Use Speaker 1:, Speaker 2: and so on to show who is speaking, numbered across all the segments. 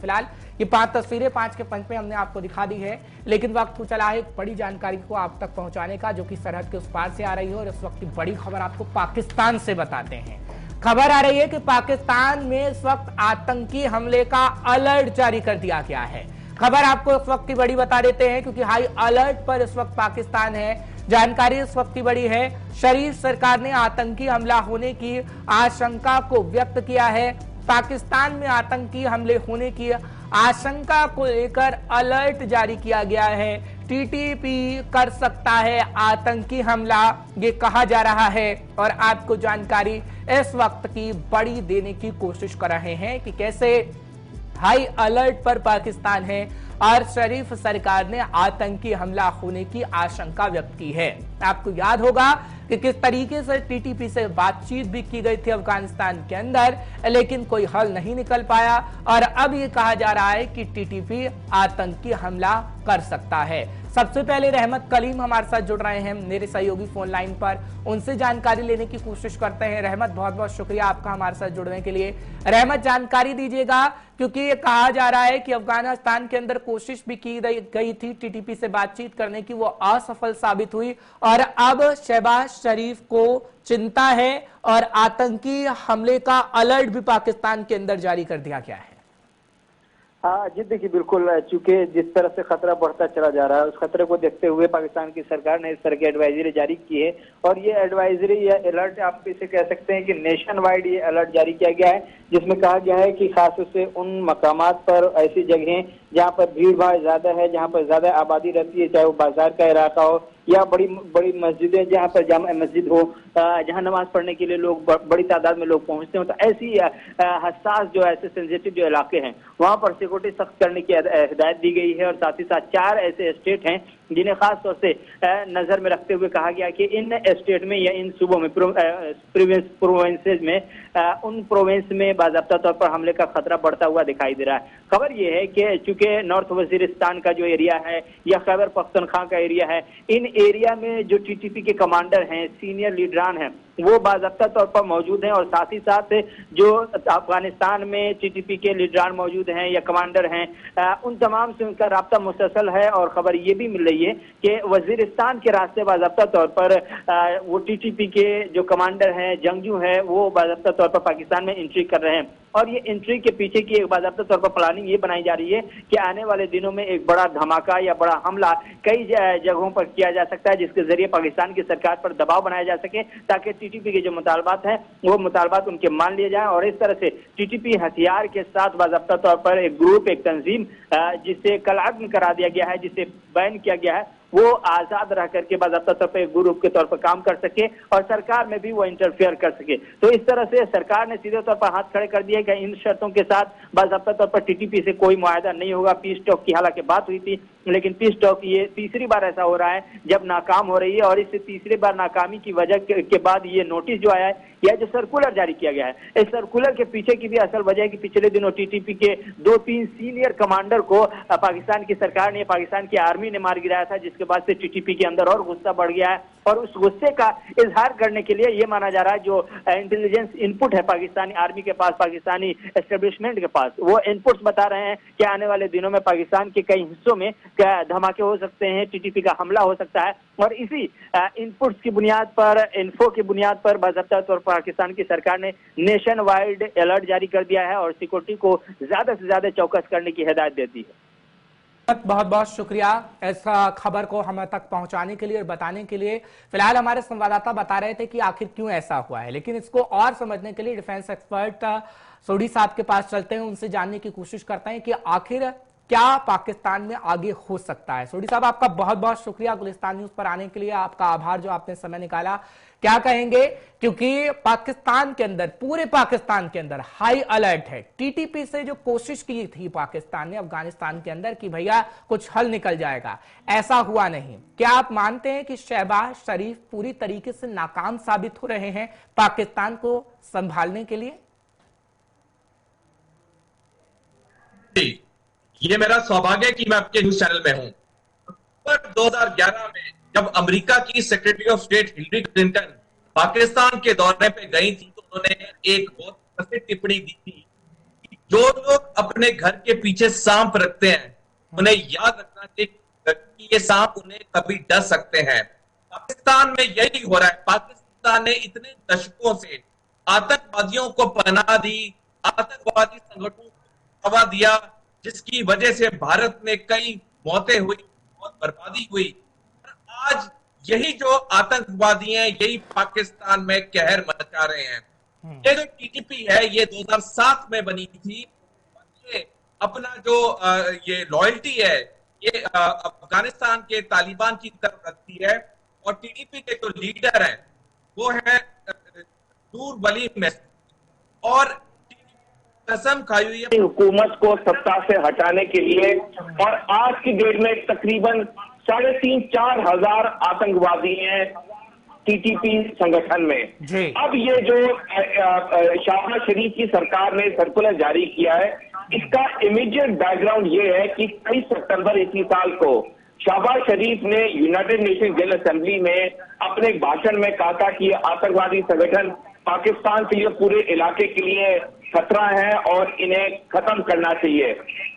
Speaker 1: फिलहाल ये 5 तस्वीरें 5 के पंच में हमने आपको दिखा दी है, लेकिन वक्त हो चला है एक बड़ी जानकारी को आप तक पहुंचाने का, जो कि सरहद के उस पार से आ रही है। और इस वक्त की बड़ी खबर आपको पाकिस्तान से बताते हैं। खबर आ रही है कि पाकिस्तान में इस वक्त आतंकी हमले का अलर्ट जारी कर दिया गया है। खबर आपको इस वक्त की बड़ी बता देते हैं, क्योंकि हाई अलर्ट पर इस वक्त पाकिस्तान है। जानकारी इस वक्त की बड़ी है। शरीफ सरकार ने आतंकी हमला होने की आशंका को व्यक्त किया है। पाकिस्तान में आतंकी हमले होने की आशंका को लेकर अलर्ट जारी किया गया है। टीटीपी कर सकता है आतंकी हमला, ये कहा जा रहा है। और आपको जानकारी इस वक्त की बड़ी देने की कोशिश कर रहे हैं कि कैसे हाई अलर्ट पर पाकिस्तान है और शरीफ सरकार ने आतंकी हमला होने की आशंका व्यक्त की है। आपको याद होगा कि किस तरीके से टीटीपी से बातचीत भी की गई थी अफगानिस्तान के अंदर, लेकिन कोई हल नहीं निकल पाया। और अब ये कहा जा रहा है कि टीटीपी आतंकी हमला कर सकता है। सबसे पहले रहमत कलीम हमारे साथ जुड़ रहे हैं मेरे सहयोगी फोन लाइन पर, उनसे जानकारी लेने की कोशिश करते हैं। रहमत, बहुत बहुत शुक्रिया आपका हमारे साथ जुड़ने के लिए। रहमत, जानकारी दीजिएगा, क्योंकि ये कहा जा रहा है कि अफगानिस्तान के अंदर कोशिश भी की गई थी टीटीपी से बातचीत करने की, वो असफल साबित हुई और अब शहबाज शरीफ को चिंता है और आतंकी हमले का अलर्ट भी पाकिस्तान के अंदर जारी कर दिया गया है।
Speaker 2: हाँ जी, देखिए बिल्कुल, चूंकि जिस तरह से खतरा बढ़ता चला जा रहा है, उस खतरे को देखते हुए पाकिस्तान की सरकार ने इस तरह की एडवाइजरी जारी की है। और ये एडवाइजरी या अलर्ट आप इसे कह सकते हैं कि नेशन वाइड ये अलर्ट जारी किया गया है, जिसमें कहा गया है कि खास तौर से उन मकामात पर, ऐसी जगहें जहाँ पर भीड़ भाड़ ज्यादा है, जहाँ पर ज्यादा आबादी रहती है, चाहे वो बाजार का इलाका हो या बड़ी बड़ी मस्जिदें जहाँ पर जामा मस्जिद हो, जहाँ नमाज पढ़ने के लिए लोग बड़ी तादाद में लोग पहुंचते हो, तो ऐसी हसास जो ऐसे सेंसिटिव जो इलाके हैं वहां पर सिक्योरिटी सख्त करने की हिदायत दी गई है। और साथ ही साथ 4 ऐसे स्टेट हैं जिन्हें खास तौर से नजर में रखते हुए कहा गया कि इन स्टेट में या इन सूबों में, प्रोविंसेस में, उन प्रोविंस में बाज़ाब्ता तौर पर हमले का खतरा बढ़ता हुआ दिखाई दे रहा है। खबर यह है कि चूंकि नॉर्थ वजीरिस्तान का जो एरिया है या खैबर पख्तूनख्वा का एरिया है, इन एरिया में जो टीटीपी के कमांडर हैं, सीनियर लीडरान हैं, वो बाज़ाब्ता तौर पर मौजूद हैं। और साथ ही साथ जो अफगानिस्तान में टीटीपी के लीडरान मौजूद हैं या कमांडर हैं, उन तमाम से उनका राब्ता मुसलसल है। और खबर ये भी मिल रही है कि वजीरिस्तान के रास्ते बाज़ाब्ता तौर पर वो टीटीपी के जो कमांडर हैं, जंगजू हैं, वो बाज़ाब्ता तौर पर पाकिस्तान में एंट्री कर रहे हैं। और ये एंट्री के पीछे की एक बाज़ाब्ता तौर पर प्लानिंग ये बनाई जा रही है कि आने वाले दिनों में एक बड़ा धमाका या बड़ा हमला कई जगहों पर किया जा सकता है, जिसके जरिए पाकिस्तान की सरकार पर दबाव बनाया जा सके, ताकि टीटीपी के जो मुतालबात हैं वो मुतालबात उनके मान लिए जाएं। और इस तरह से टीटीपी हथियार के साथ बाज़ाब्ता तौर पर एक ग्रुप, एक तंजीम जिसे कलअदम करा दिया गया है, जिसे बैन किया गया है, वो आजाद रह करके बाज़ाब्ता तौर पर एक ग्रुप के तौर पर काम कर सके और सरकार में भी वो इंटरफेयर कर सके। तो इस तरह से सरकार ने सीधे तौर पर हाथ खड़े कर दिए कि इन शर्तों के साथ बाज़ाब्ता तौर पर टीटीपी से कोई मुआहदा नहीं होगा। पीस टॉक की हालांकि बात हुई थी, लेकिन पीस टॉक ये तीसरी बार ऐसा हो रहा है जब नाकाम हो रही है। और इस तीसरी बार नाकामी की वजह के बाद ये नोटिस जो आया है, यह जो सर्कुलर जारी किया गया है, इस सर्कुलर के पीछे की भी असल वजह है कि पिछले दिनों टीटीपी के 2-3 सीनियर कमांडर को पाकिस्तान की सरकार ने, पाकिस्तान की आर्मी ने मार गिराया था, जिसके बाद से टीटीपी के अंदर और गुस्सा बढ़ गया है। और उस गुस्से का इजहार करने के लिए ये माना जा रहा है जो इंटेलिजेंस इनपुट है पाकिस्तानी आर्मी के पास, पाकिस्तानी एस्टेब्लिशमेंट के पास, वो इनपुट्स बता रहे हैं कि आने वाले दिनों में पाकिस्तान के कई हिस्सों में धमाके हो सकते हैं, टीटीपी का हमला हो सकता है। और इसी इनपुट्स की बुनियाद पर, इन्फो की बुनियाद पर बाज़ाब्ता तौर पर पाकिस्तान की सरकार ने नेशन वाइड अलर्ट जारी कर दिया है और सिक्योरिटी को ज्यादा से ज्यादा चौकस करने की हिदायत दे दी है।
Speaker 1: बहुत बहुत शुक्रिया ऐसा खबर को हम तक पहुंचाने के लिए और बताने के लिए। फिलहाल हमारे संवाददाता बता रहे थे कि आखिर क्यों ऐसा हुआ है, लेकिन इसको और समझने के लिए डिफेंस एक्सपर्ट सोढ़ी साहब के पास चलते हैं, उनसे जानने की कोशिश करते हैं कि आखिर क्या पाकिस्तान में आगे हो सकता है। सोढ़ी साहब, आपका बहुत बहुत शुक्रिया गुलिस्तान न्यूज पर आने के लिए, आपका आभार जो आपने समय निकाला। क्या कहेंगे, क्योंकि पाकिस्तान के अंदर, पूरे पाकिस्तान के अंदर हाई अलर्ट है। टीटीपी से जो कोशिश की थी पाकिस्तान ने अफगानिस्तान के अंदर कि भैया कुछ हल निकल जाएगा, ऐसा हुआ नहीं। क्या आप मानते हैं कि शहबाज शरीफ पूरी तरीके से नाकाम साबित हो रहे हैं पाकिस्तान को संभालने के लिए?
Speaker 3: ये मेरा सौभाग्य है कि मैं आपके न्यूज चैनल में हूं। अक्टूबर 2011 में जब अमेरिका की secretary of state Hillary Clinton Pakistan के दौरे पे गई थी, तो उन्होंने एक बहुत प्रसिद्ध टिप्पणी दी थी कि जो लोग अपने घर के पीछे सांप रखते हैं उन्हें याद रखना चाहिए कि ये सांप उन्हें कभी डस सकते हैं। पाकिस्तान में यही हो रहा है। पाकिस्तान ने इतने दशकों से आतंकवादियों को पनाह दी, आतंकवादी संगठनों को बढ़ावा दिया, जिसकी वजह से भारत में कई मौतें हुई, बहुत बर्बादी हुई। आज यही जो आतंकवादी हैं यही पाकिस्तान में कहर मचा रहे हैं। ये जो टीटीपी है ये 2007 में बनी थी। ये अपना जो ये लॉयल्टी है ये अफगानिस्तान के तालिबान की तरफ रखती है। और टीटीपी के जो लीडर हैं वो है नूर वली महसूद और कसम खाई हुई है
Speaker 4: हुकूमत को सत्ता से हटाने के लिए। और आज की डेट में तकरीबन 3,500-4 हजार आतंकवादी हैं टीटीपी संगठन में। अब ये जो शहबाज शरीफ की सरकार ने सर्कुलर जारी किया है, इसका इमीडिएट बैकग्राउंड ये है कि 23 सितंबर इसी साल को शहबाज शरीफ ने यूनाइटेड नेशन जनरल असेंबली में अपने एक भाषण में कहा था कि आतंकवादी संगठन पाकिस्तान के लिए, पूरे इलाके के लिए खतरा है और इन्हें खत्म करना चाहिए।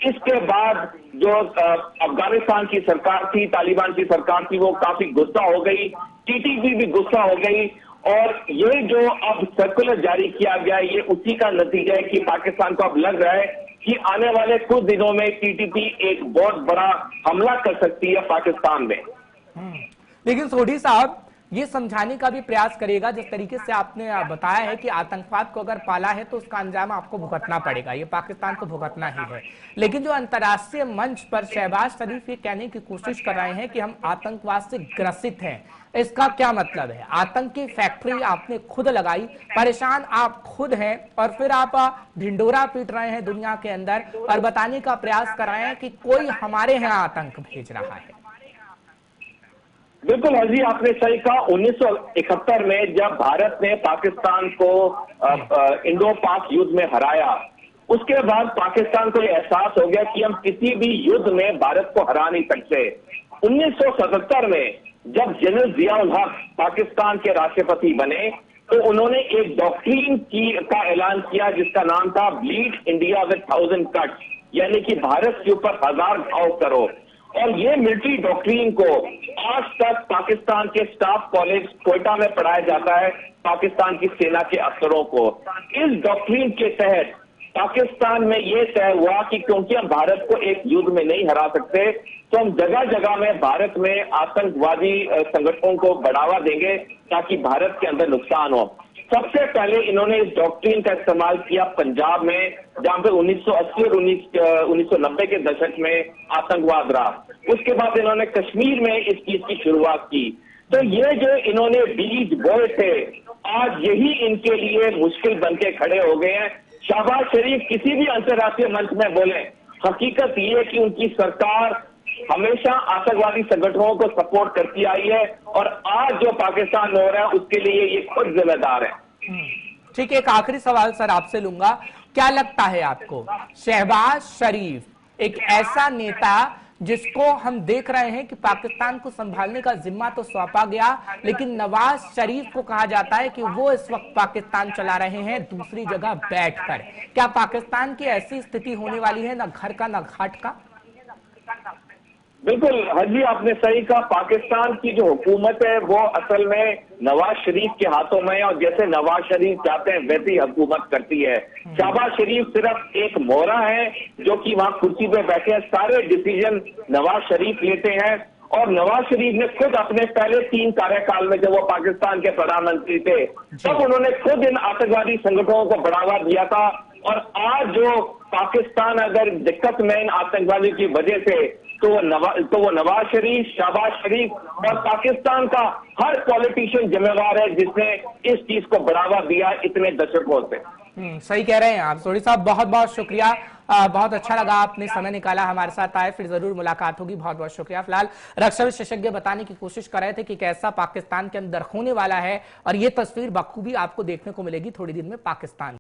Speaker 4: इसके बाद जो अफगानिस्तान की सरकार थी, तालिबान की सरकार थी, वो काफी गुस्सा हो गई, टीटीपी भी गुस्सा हो गई। और ये जो अब सर्कुलर जारी किया गया ये उसी का नतीजा है कि पाकिस्तान को अब लग रहा है कि आने वाले कुछ दिनों में टीटीपी एक बहुत बड़ा हमला कर सकती है पाकिस्तान में।
Speaker 1: लेकिन सोढ़ी साहब ये समझाने का भी प्रयास करेगा, जिस तरीके से आपने बताया है कि आतंकवाद को अगर पाला है तो उसका अंजाम आपको भुगतना पड़ेगा, ये पाकिस्तान को भुगतना ही है। लेकिन जो अंतर्राष्ट्रीय मंच पर शहबाज शरीफ ये कहने की कोशिश कर रहे हैं कि हम आतंकवाद से ग्रसित हैं, इसका क्या मतलब है? आतंक की फैक्ट्री आपने खुद लगाई, परेशान आप खुद हैं, और फिर आप ढिंडोरा पीट रहे हैं दुनिया के अंदर और बताने का प्रयास कर रहे हैं कि कोई हमारे यहाँ आतंक भेज रहा है।
Speaker 4: बिल्कुल हाजी, आपने सही कहा। 1971 में जब भारत ने पाकिस्तान को इंडो पाक युद्ध में हराया, उसके बाद पाकिस्तान को यह एहसास हो गया कि हम किसी भी युद्ध में भारत को हरा नहीं सकते। 1977 में जब जनरल जिया-उल हक पाकिस्तान के राष्ट्रपति बने तो उन्होंने एक डॉक्ट्रीन का ऐलान किया जिसका नाम था ब्लीड इंडिया विद 1000 कट्स, यानी कि भारत के ऊपर 1000 घाव करो। और ये मिलिट्री डॉक्ट्रीन को आज तक पाकिस्तान के स्टाफ कॉलेज कोयटा में पढ़ाया जाता है पाकिस्तान की सेना के अफसरों को। इस डॉक्ट्रीन के तहत पाकिस्तान में यह तय हुआ कि क्योंकि हम भारत को एक युद्ध में नहीं हरा सकते तो हम जगह जगह में भारत में आतंकवादी संगठनों को बढ़ावा देंगे ताकि भारत के अंदर नुकसान हो। सबसे पहले इन्होंने इस डॉक्ट्रीन का इस्तेमाल किया पंजाब में, जहां पे 1980 और 1990 के दशक में आतंकवाद रहा। उसके बाद इन्होंने कश्मीर में इस चीज की शुरुआत की। तो ये जो इन्होंने बीज बोए थे, आज यही इनके लिए मुश्किल बनके खड़े हो गए हैं। शहबाज शरीफ किसी भी अंतर्राष्ट्रीय मंच में बोले, हकीकत ये है कि उनकी सरकार हमेशा आतंकवादी संगठनों को सपोर्ट करती आई है और आज जो पाकिस्तान हो रहा है उसके लिए ये खुद जिम्मेदार है।
Speaker 1: ठीक है, एक आखिरी सवाल सर आपसे लूंगा, क्या लगता है आपको शहबाज शरीफ एक ऐसा नेता जिसको हम देख रहे हैं कि पाकिस्तान को संभालने का जिम्मा तो सौंपा गया, लेकिन नवाज शरीफ को कहा जाता है कि वो इस वक्त पाकिस्तान चला रहे हैं दूसरी जगह बैठकर, क्या पाकिस्तान की ऐसी स्थिति होने वाली है, ना घर का ना घाट का?
Speaker 4: बिल्कुल हाजी, आपने सही कहा। पाकिस्तान की जो हुकूमत है वो असल में नवाज शरीफ के हाथों में है और जैसे नवाज शरीफ चाहते हैं वैसे ही हुकूमत करती है। शहबाज शरीफ सिर्फ एक मोहरा है जो कि वहां कुर्सी पे बैठे हैं, सारे डिसीजन नवाज शरीफ लेते हैं। और नवाज शरीफ ने खुद अपने पहले 3 कार्यकाल में जब वो पाकिस्तान के प्रधानमंत्री थे तब उन्होंने खुद इन आतंकवादी संगठनों को बढ़ावा दिया था। और आज जो पाकिस्तान अगर दिक्कत में इन आतंकवादी की वजह से तो वो नवाज शरीफ, शहबाज शरीफ और पाकिस्तान का हर पॉलिटिशियन जिम्मेवार है जिसने इस चीज को बढ़ावा दिया इतने दशकों से।
Speaker 1: सही कह रहे हैं आप सोढ़ी साहब, बहुत बहुत शुक्रिया। बहुत अच्छा लगा आपने समय निकाला, हमारे साथ आए, फिर जरूर मुलाकात होगी। बहुत बहुत शुक्रिया। फिलहाल रक्षा विशेषज्ञ बताने की कोशिश कर रहे थे कि कैसा पाकिस्तान के अंदर होने वाला है और ये तस्वीर बखूबी आपको देखने को मिलेगी थोड़ी दिन में पाकिस्तान।